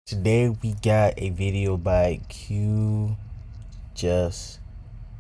Today we got a video by Q just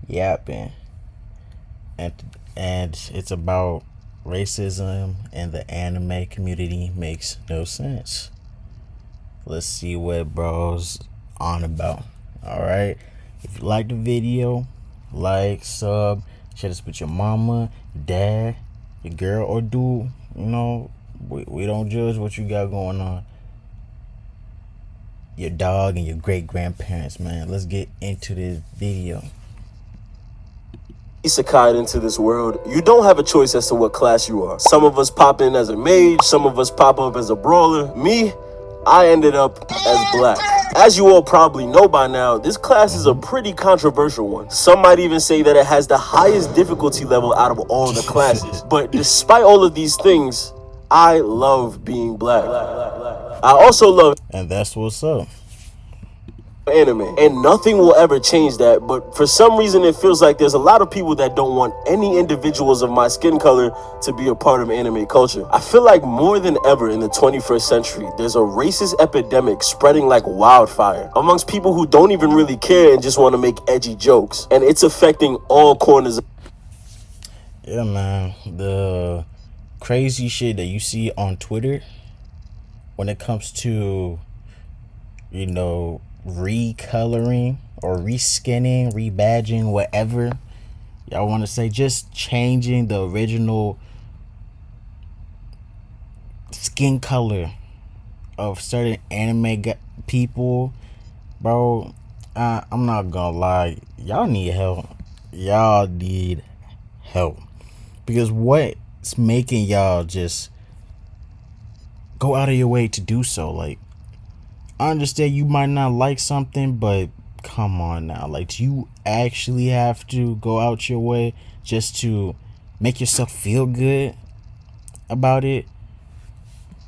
yapping, and it's about racism and the anime community makes no sense. Let's see what bro's on about. Alright. If you like the video, like, sub, share this with your mama, dad, your girl or dude. We don't judge what you got going on. Your dog and your great grandparents, man. Let's get into this video. Isekai into this world, you don't have a choice as to what class you are. Some of us pop in as a mage, some of us pop up as a brawler. Me, I ended up as black. As you all probably know by now, this class is a pretty controversial one. Some might even say that it has the highest difficulty level out of all the classes. But despite all of these things, I love being black. I also love And that's what's up. anime, and nothing will ever change that. But for some reason it feels like there's a lot of people that don't want any individuals of my skin color to be a part of anime culture. I feel like more than ever in the 21st century there's a racist epidemic spreading like wildfire amongst people who don't even really care and just want to make edgy jokes, and it's affecting all corners. Yeah, man. The crazy shit that you see on Twitter when it comes to, recoloring or reskinning, rebadging, whatever y'all want to say, just changing the original skin color of certain anime people, bro. I'm not gonna lie, y'all need help. Y'all need help, because what's making y'all just go out of your way to do so? Like, I understand you might not like something, but come on now. Like, do you actually have to go out your way just to make yourself feel good about it?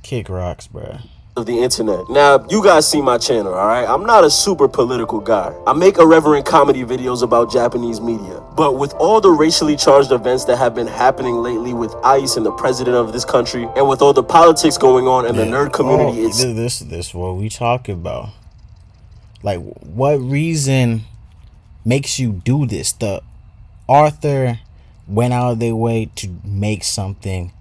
Kick rocks, bruh. Of the internet. Now, you guys see my channel, alright? I'm not a super political guy. I make irreverent comedy videos about Japanese media. But with all the racially charged events that have been happening lately with ICE and the president of this country, and with all the politics going on in the nerd community, it's this what we talk about. Like, what reason makes you do this? The author went out of their way to make something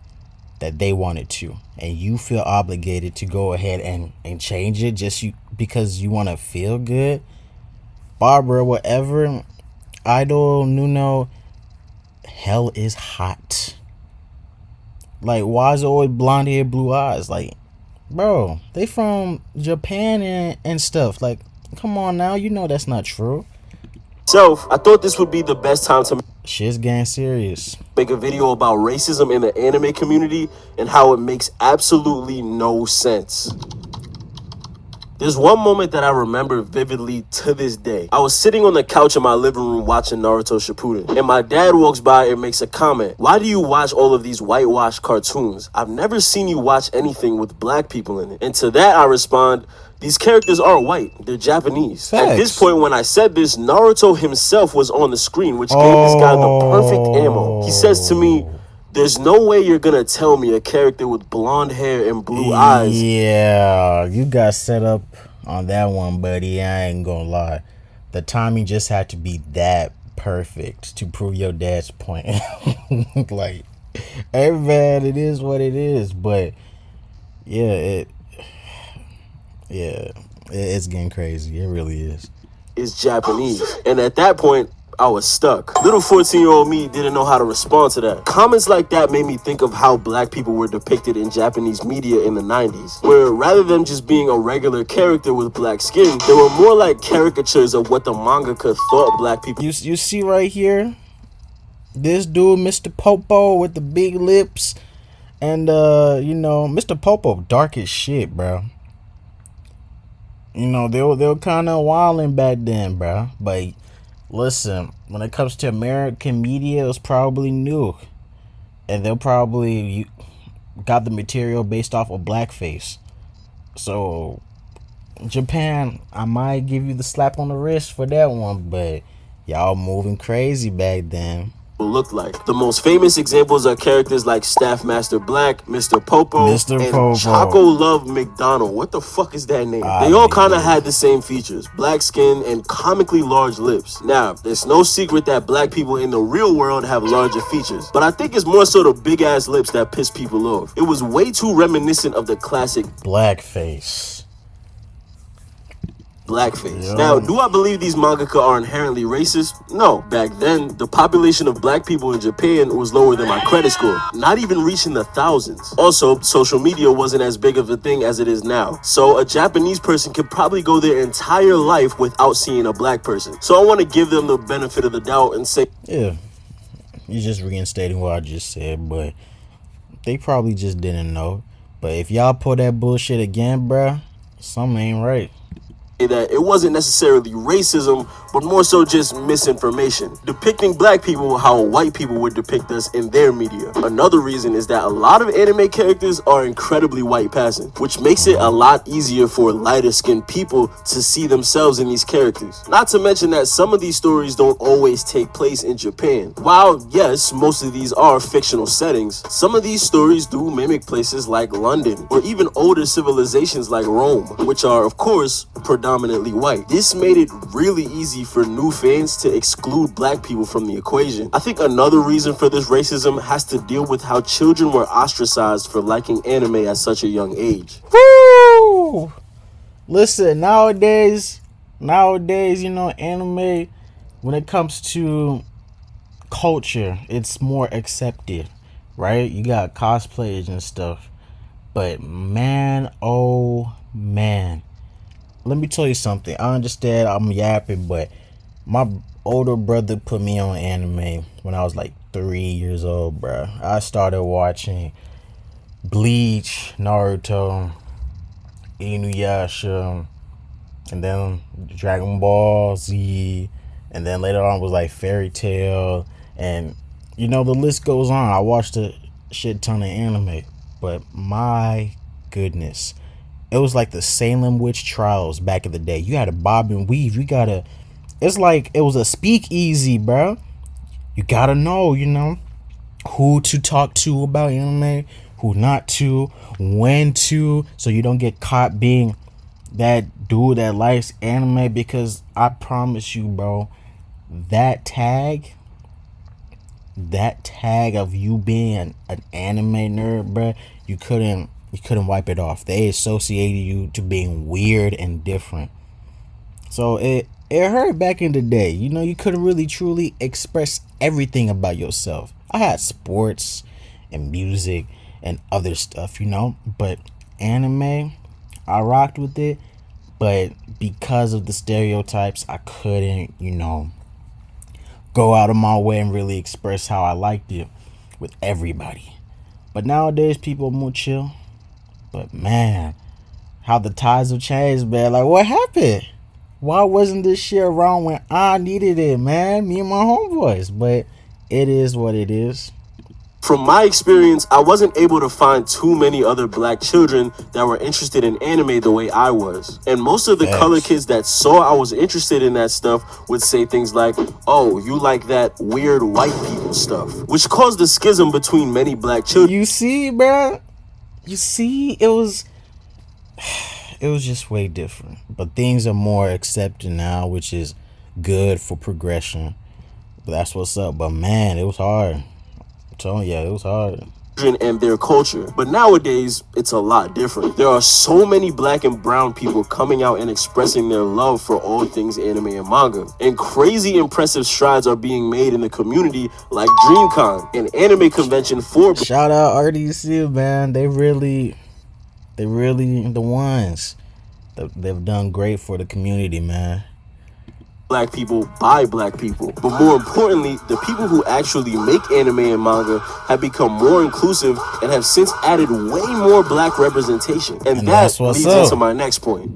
that they wanted to, and you feel obligated to go ahead and change it just because you want to feel good. Barbara, whatever, Idol, Nuno, hell is hot. Like, why is it always blonde hair, blue eyes? Like, bro, they from Japan and stuff. Like, come on now, that's not true. So, I thought this would be the best time to Shit's getting serious. make a video about racism in the anime community and how it makes absolutely no sense. There's one moment that I remember vividly to this day. I was sitting on the couch in my living room watching Naruto Shippuden, and my dad walks by and makes a comment. "Why do you watch all of these whitewashed cartoons? I've never seen you watch anything with black people in it." And to that I respond, "These characters aren't white, they're Japanese." Facts. At this point when I said this, Naruto himself was on the screen, which gave this guy the perfect ammo. He says to me, "There's no way you're gonna tell me a character with blonde hair and blue eyes." Yeah, you got set up on that one, buddy. I ain't gonna lie. The timing just had to be that perfect to prove your dad's point. Like, hey man, it is what it is. But yeah, it's getting crazy. It really is. Is Japanese. And at that point, I was stuck. Little 14-year-old me didn't know how to respond to that. Comments like that made me think of how black people were depicted in Japanese media in the 90s, where rather than just being a regular character with black skin, they were more like caricatures of what the mangaka thought black people. You see right here, this dude, Mr. Popo, with the big lips, and Mr. Popo dark as shit, bro. They were kind of wilding back then, bro. But listen, when it comes to American media, it's probably new, and they'll probably got the material based off of blackface. So Japan, I might give you the slap on the wrist for that one, but y'all moving crazy back then. look like. The most famous examples are characters like Staff Master Black, Mr. Popo, Mr. and Choco Popo. Love McDonald. What the fuck is that name? I They don't all even kind of know. had the same features: black skin and comically large lips. Now, it's no secret that black people in the real world have larger features, but I think it's more so the big ass lips that piss people off. It was way too reminiscent of the classic Blackface. blackface. Now, Yo. do I believe these mangaka are inherently racist? No. Back then, the population of black people in Japan was lower than my credit score, not even reaching the thousands. Also, social media wasn't as big of a thing as it is now, so a Japanese person could probably go their entire life without seeing a black person. So I want to give them the benefit of the doubt and say, Yeah. You just reinstating what I just said, but they probably just didn't know. But if y'all pull that bullshit again, bruh, something ain't right. that it wasn't necessarily racism, but more so just misinformation, depicting black people how white people would depict us in their media. Another reason is that a lot of anime characters are incredibly white passing, which makes it a lot easier for lighter skinned people to see themselves in these characters. Not to mention that some of these stories don't always take place in Japan. While yes, most of these are fictional settings, some of these stories do mimic places like London or even older civilizations like Rome, which are of course predominantly white. This made it really easy for new fans to exclude black people from the equation. I think another reason for this racism has to deal with how children were ostracized for liking anime at such a young age. Woo! Listen, nowadays, you know, anime, when it comes to culture, it's more accepted, right? You got cosplayers and stuff. But man, oh man, let me tell you something. I understand I'm yapping, but my older brother put me on anime when I was like 3 years old, bro. I started watching Bleach, Naruto, Inuyasha, and then Dragon Ball Z, and then later on was like Fairy Tail, and you know the list goes on. I watched a shit ton of anime, but my goodness, it was like the Salem witch trials back in the day. You had to bob and weave. You gotta. It's like it was a speakeasy, bro. You gotta know, you know, who to talk to about anime, who not to, when to, so you don't get caught being that dude that likes anime. Because I promise you, bro, that tag of you being an anime nerd, bro, you couldn't wipe it off. They associated you to being weird and different. So it hurt back in the day. You know, you couldn't really truly express everything about yourself. I had sports and music and other stuff, you know, but anime, I rocked with it, but because of the stereotypes, I couldn't, you know, go out of my way and really express how I liked it with everybody. But nowadays, people are more chill. But man, how the tides have changed, man. Like, what happened? Why wasn't this shit around when I needed it, man? Me and my homeboys. But it is what it is. From my experience, I wasn't able to find too many other black children that were interested in anime the way I was. And most of the color Facts. kids that saw I was interested in that stuff would say things like, "Oh, you like that weird white people stuff," which caused a schism between many black children. You see, bro? You see, it was just way different. But things are more accepted now, which is good for progression. But that's what's up. But man, it was hard. I'm telling you, it was hard. And their culture. But nowadays, it's a lot different. There are so many black and brown people coming out and expressing their love for all things anime and manga. And crazy impressive strides are being made in the community, like DreamCon, an anime convention for Shout out RDC, man. They really the ones. They've done great for the community, man. black people by black people. But more importantly, the people who actually make anime and manga have become more inclusive and have since added way more black representation. And that that's what's leads up. into my next point.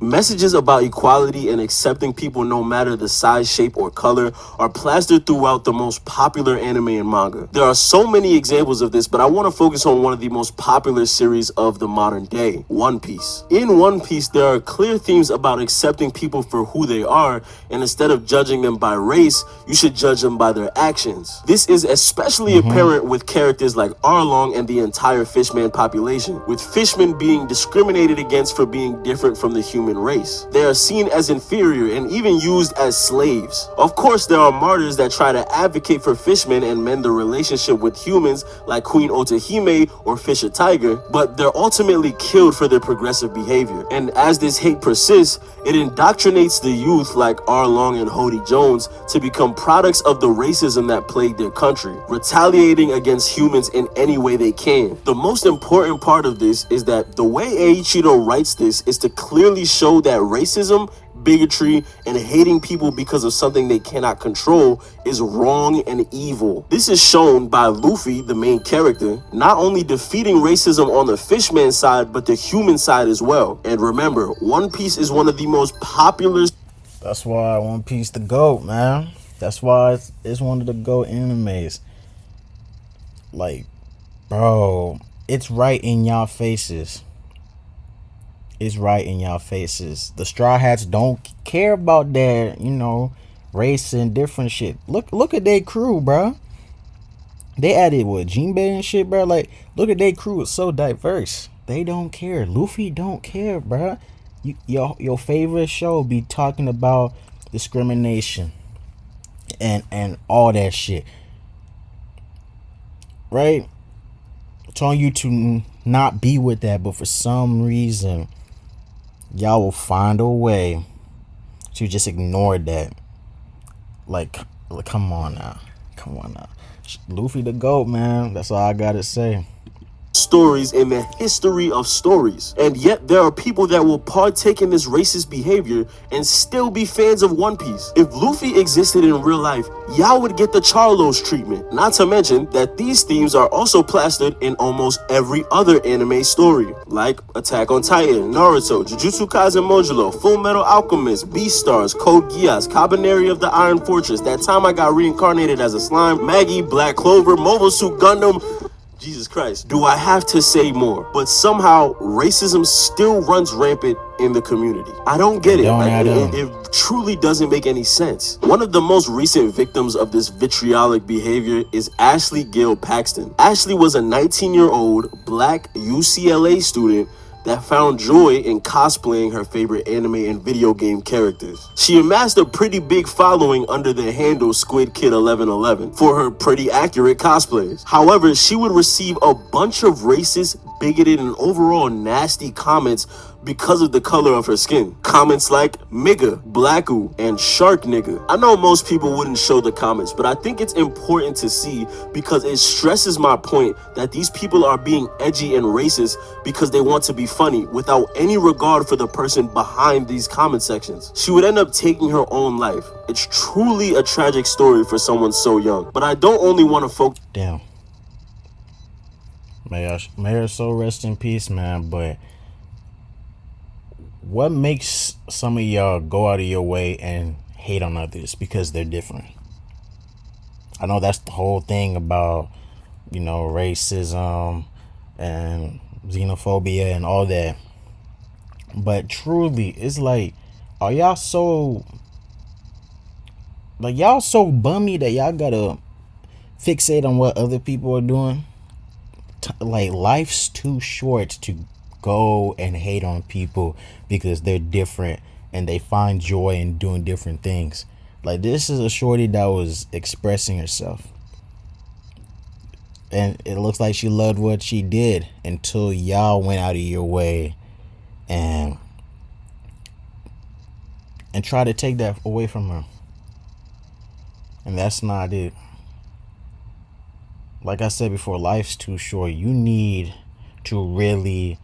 Messages about equality and accepting people no matter the size, shape, or color are plastered throughout the most popular anime and manga. There are so many examples of this, but I want to focus on one of the most popular series of the modern day, One Piece. In One Piece, there are clear themes about accepting people for who they are, and instead of judging them by race, you should judge them by their actions. This is especially apparent with characters like Arlong and the entire Fishman population, with Fishmen being discriminated against for being different from the human race. They are seen as inferior and even used as slaves. Of course, there are martyrs that try to advocate for fishmen and mend the relationship with humans like Queen Otahime or Fisher Tiger, but they're ultimately killed for their progressive behavior. And as this hate persists, it indoctrinates the youth like Arlong and Hody Jones to become products of the racism that plagued their country, retaliating against humans in any way they can. The most important part of this is that the way Eiichiro writes this is to clearly show that racism, bigotry, and hating people because of something they cannot control is wrong and evil. This is shown by Luffy, the main character, not only defeating racism on the fishman side, but the human side as well. And remember, One Piece is one of the most popular. That's why One Piece the GOAT, man. That's why it's one of the GOAT animes. Like, bro, it's right in y'all faces. It's right in y'all faces. The Straw Hats don't care about that, race and different shit. Look at their crew, bro. They added what, Jinbei and shit, bro. Like, look at their crew. It's so diverse. They don't care. Luffy don't care, bro. Your favorite show be talking about discrimination and all that shit, right? Telling you to not be with that, but for some reason, y'all will find a way to just ignore that. Like come on now. Luffy the GOAT, man. That's all I gotta say. Stories in the history of stories, and yet there are people that will partake in this racist behavior and still be fans of One Piece. If Luffy existed in real life, y'all would get the Charlos treatment. Not to mention that these themes are also plastered in almost every other anime story, like Attack on Titan, Naruto, Jujutsu Kaisen Mojo, Full Metal Alchemist, Beastars, Code Geass, Cabaneri of the Iron Fortress, That Time I Got Reincarnated as a Slime, Maggie, Black Clover, Mobile Suit Gundam. Jesus Christ, do I have to say more? But somehow racism still runs rampant in the community. I don't get it. It truly doesn't make any sense. One of the most recent victims of this vitriolic behavior is Ashley Gail Paxton. Ashley was a 19-year-old black UCLA student that found joy in cosplaying her favorite anime and video game characters. She amassed a pretty big following under the handle Squid Kid 1111 for her pretty accurate cosplays. However, she would receive a bunch of racist, bigoted, and overall nasty comments because of the color of her skin. Comments like "Migga," "Blacku," and "Shark nigga." I know most people wouldn't show the comments, but I think it's important to see because it stresses my point that these people are being edgy and racist because they want to be funny without any regard for the person behind these comment sections. She would end up taking her own life. It's truly a tragic story for someone so young, but I don't only want to focus. Damn. May her soul rest in peace, man, but what makes some of y'all go out of your way and hate on others because they're different? I know that's the whole thing about, racism and xenophobia and all that. But truly, it's like, are y'all so bummy that y'all gotta fixate on what other people are doing? Like, life's too short to go and hate on people because they're different and they find joy in doing different things. Like, this is a shorty that was expressing herself, and it looks like she loved what she did until y'all went out of your way and try to take that away from her. And that's not it. Like I said before, life's too short. You need to really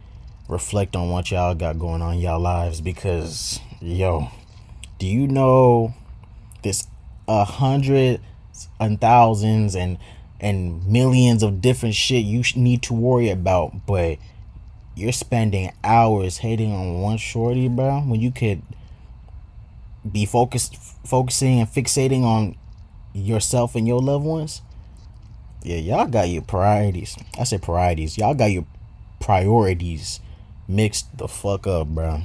reflect on what y'all got going on in y'all lives, because do you know this hundreds and thousands and millions of different shit you need to worry about, but you're spending hours hating on one shorty, bro, when you could be focusing and fixating on yourself and your loved ones. Yeah, y'all got your priorities. I said priorities. Y'all got your priorities mixed the fuck up, bro.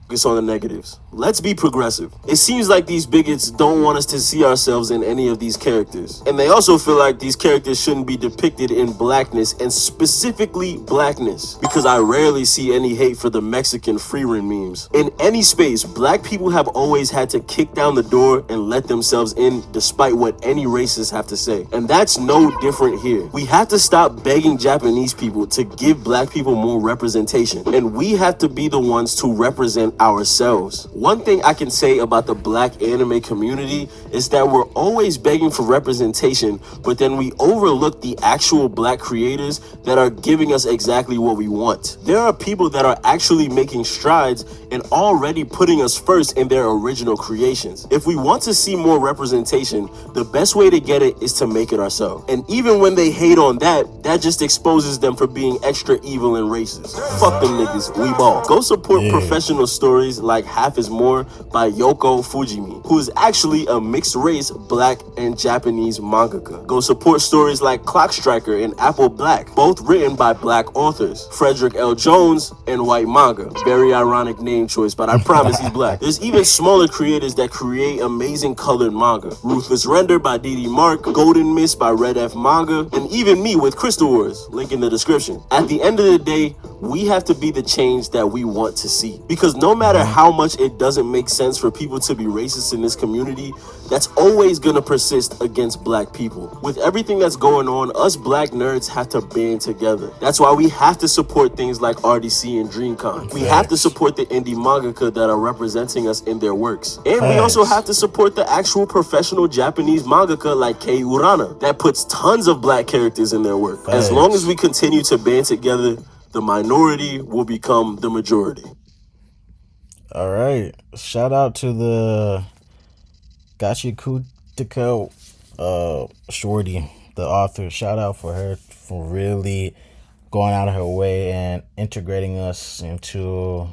Focus on the negatives. Let's be progressive. It seems like these bigots don't want us to see ourselves in any of these characters. And they also feel like these characters shouldn't be depicted in blackness, and specifically blackness, because I rarely see any hate for the Mexican freerin memes. In any space, black people have always had to kick down the door and let themselves in despite what any racists have to say. And that's no different here. We have to stop begging Japanese people to give black people more representation, and we have to be the ones to represent ourselves. One thing I can say about the black anime community is that we're always begging for representation, but then we overlook the actual black creators that are giving us exactly what we want. There are people that are actually making strides and already putting us first in their original creations. If we want to see more representation, the best way to get it is to make it ourselves. And even when they hate on that, that just exposes them for being extra evil and racist. Fuck them niggas, we ball. Go support professional stories like Half is More by Yoko Fujimi, who is actually a mixed race black and Japanese mangaka. Go support stories like Clock Striker and Apple Black, both written by black authors. Frederick L. Jones and White Manga. Very ironic name choice, but I promise he's black. There's even smaller creators that create amazing colored manga. Ruthless Render by DD Mark, Golden Mist by Red F Manga, and even me with Crystal Wars, link in the description. At the end of the day, we have to be the change that we want to see. Because no matter how much it doesn't make sense for people to be racist in this community, that's always gonna persist against black people. With everything that's going on, us black nerds have to band together. That's why we have to support things like RDC and DreamCon. We have to support the indie mangaka that are representing us in their works. And we also have to support the actual professional Japanese mangaka like Kei Urana that puts tons of black characters in their work. As long as we continue to band together, the minority will become the majority. All right. Shout out to the Gachikutika Shorty, the author. Shout out for her for really going out of her way and integrating us into,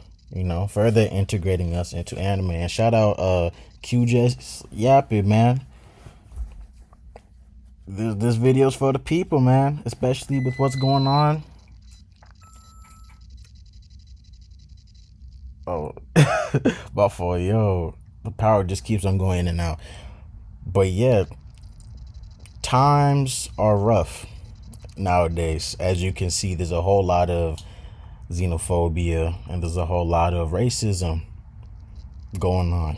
further integrating us into anime. And shout out QJ Yappy, man. This video's for the people, man, especially with what's going on. Oh, but for the power just keeps on going in and out. But yeah, times are rough nowadays. As you can see, there's a whole lot of xenophobia and there's a whole lot of racism going on.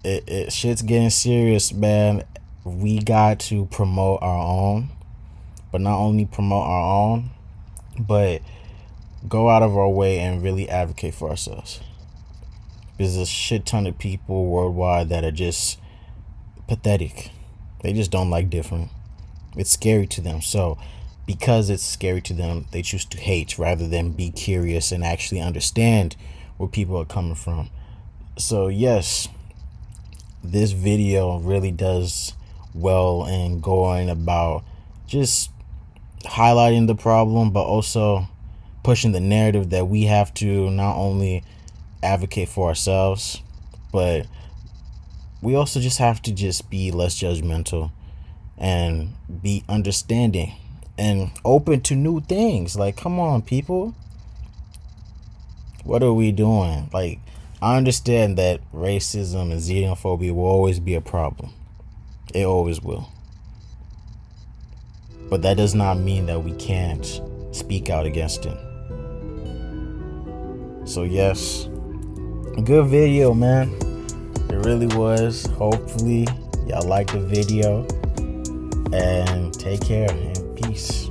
It shit's getting serious, man. We got to promote our own, but not only promote our own, but go out of our way and really advocate for ourselves. There's a shit ton of people worldwide that are just pathetic. They just don't like different. It's scary to them. So because it's scary to them, they choose to hate rather than be curious and actually understand where people are coming from. So yes, this video really does well in going about just highlighting the problem, but also pushing the narrative that we have to not only advocate for ourselves, but we also just have to just be less judgmental and be understanding and open to new things. Like, come on, people. What are we doing? Like, I understand that racism and xenophobia will always be a problem. It always will. But that does not mean that we can't speak out against it. So yes, good video, man. It really was. Hopefully y'all liked the video, and take care and peace.